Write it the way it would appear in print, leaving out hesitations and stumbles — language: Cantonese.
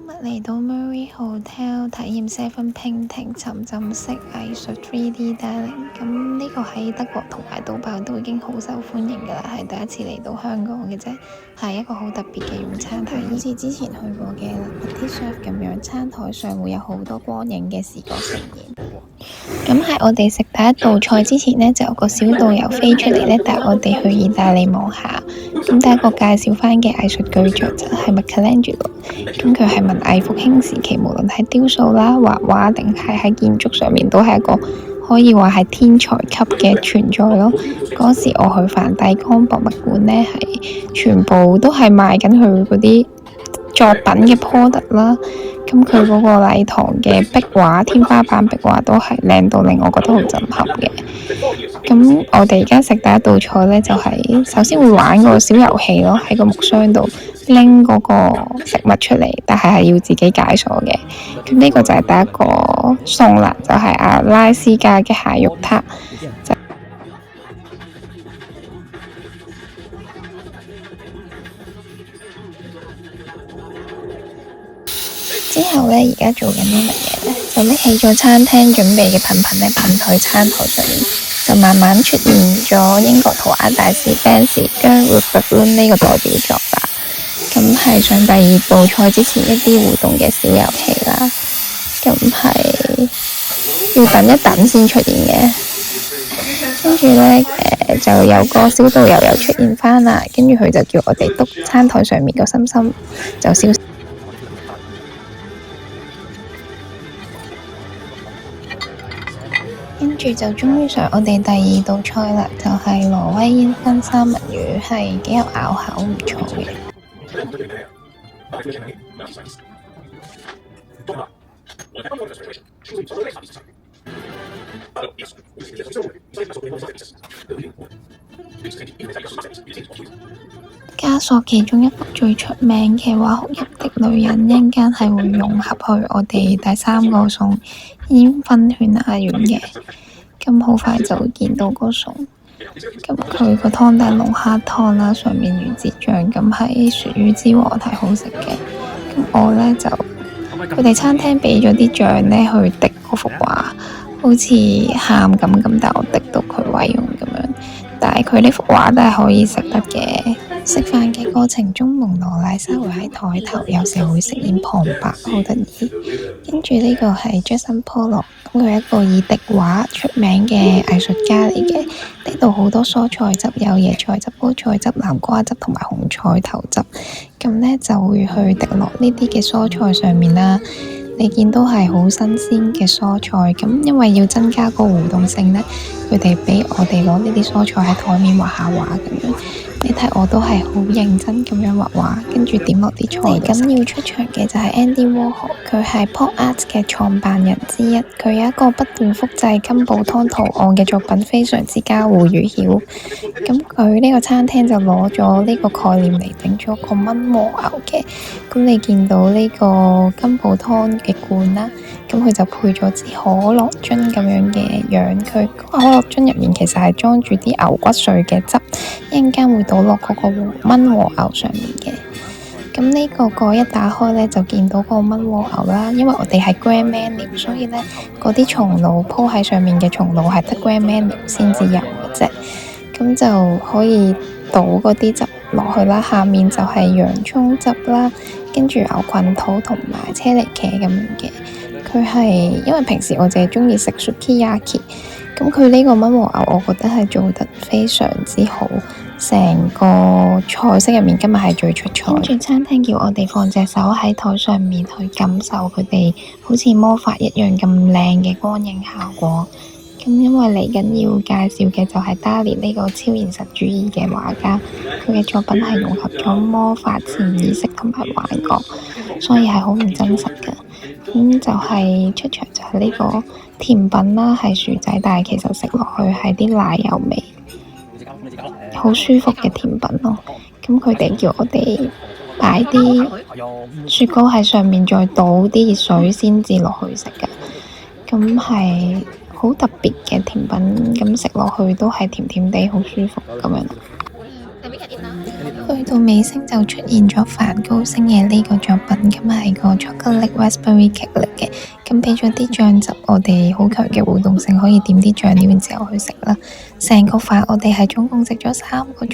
今日嚟到 Murray Hotel 體驗 Seven Painting 沉浸式藝術 3D Dining。咁呢個喺德國同埋杜拜都已經好受歡迎㗎啦，係第一次嚟到香港嘅啫，係一個好特別嘅用餐體驗。好似之前去過嘅 Le Petit Chef 咁樣，餐台上會有好多光影嘅視覺盛宴。咁喺我哋食第一道菜之前呢，就有個小導遊飛出嚟呢，帶我哋去意大利望下。咁第一個介紹翻嘅藝術巨匠就係 Michelangelo。咁佢係文藝復興時期，無論係雕塑啦、畫畫定係喺建築上面，都係一個可以話係天才級嘅存在咯。嗰時我去梵蒂岡博物館呢，係全部都係賣緊佢嗰啲作品嘅 product 啦。咁佢嗰個禮堂嘅壁畫、天花板壁畫都係靚到令我覺得好震撼嘅。咁我哋而家食第一道菜呢，就係首先會玩個小遊戲咯，喺個木箱度拎嗰個食物出嚟，但係要自己解鎖嘅。咁呢個就係第一個餸啦，就係阿拉斯加嘅蟹肉撻。之後呢，而家做緊啲乜嘢呢？就拎起咗餐廳準備嘅噴噴呢，噴喺餐台上面，就慢慢出現咗英國塗鴉大師 Banksy 將 Rupert Balloon 呢個代表作啦。咁係上第二道菜之前一啲互動嘅小遊戲啦。咁係要等一等先出現嘅。跟住呢，就有個小導遊又出現返啦。跟住佢就叫我哋篤餐台上面個心心，就消失。跟住就終於上我哋第二道菜啦，就係挪威煙燻三文魚，係幾有咬口，唔錯嘅。加索其中一幅最出名嘅畫哭泣的女人，一陣間係會融合去我哋第三個餸煙燻犬牙丸嘅。咁好快就會見到個餸。咁佢個湯底龍蝦湯啦，上面魚子醬，咁係鱈魚之王，係好食嘅。咁我呢，就佢哋餐廳俾咗啲醬呢去滴嗰幅畫，好似喊咁，但我滴到佢毀容咁樣。但係佢呢幅畫都係可以食得嘅。食飯嘅過程中，蒙羅麗莎會喺台頭，有時會飾演旁白，好得意。跟住呢個係 Jackson Pollock，咁佢係一個以滴畫出名嘅藝術家嚟嘅。呢度好多蔬菜汁，有椰菜汁、菠菜汁、南瓜汁同埋紅菜頭汁。咁呢就會去滴落呢啲嘅蔬菜上面啦。你見到係好新鮮嘅蔬菜，咁因為要增加個互動性呢，佢哋俾我哋攞呢啲蔬菜喺台面畫下畫咁樣。你睇我都係好認真咁樣畫畫，跟住點落啲菜。咁要出場嘅就係 Andy Warhol，佢係 Pop Art 嘅創辦人之一。佢有一個不斷複製金寶湯圖案嘅作品，非常之家喻戶曉。咁佢呢個餐廳就攞咗呢個概念嚟整咗個炆和牛嘅。咁你見到呢個金寶湯嘅罐啦，咁佢就配咗支可樂樽咁樣嘅樣。佢可樂樽入面其實係裝住啲牛骨碎嘅汁，一陣間會倒落嗰個炆和牛上面嘅。咁呢個蓋一打開呢，就見到個炆和牛啦。因為我哋係 Grand Menu，所以呢嗰啲松露鋪喺上面嘅松露係得 Grand Menu 先至有嘅啫。咁就可以倒嗰啲汁落去啦。下面就係洋葱汁啦，跟住牛菌肚同埋車厘茄咁樣嘅。佢係因為平時我淨係中意食 Sukiyaki，咁佢呢個炆和牛我覺得係做得非常之好。成個菜式入面今日係最出彩。跟住餐廳叫我哋放隻手喺台上面去感受佢哋好似魔法一樣咁靚嘅光影效果。咁因為嚟緊要介紹嘅就係 Dali 呢個超現實主義嘅畫家，佢嘅作品係融合咗魔法、潛意識同埋幻覺，所以係好唔真實嘅。咁就係出場就係呢個甜品啦，係薯仔，但係其實食落去係啲奶油味，好舒服嘅甜品咯。咁佢哋叫我哋擺啲雪糕喺上面，再倒啲熱水先至落去食嘅。咁係好特別嘅甜品，咁食落去都係甜甜地，好舒服咁樣。佢到尾聲就出現咗梵高星嘅呢個作品，咁係個 chocolate raspberry cake 嚟嘅，咁俾咗啲醬汁，我哋好強嘅互動性，可以點啲醬料然之後去食啦。成個飯我哋係總共食咗3個鐘。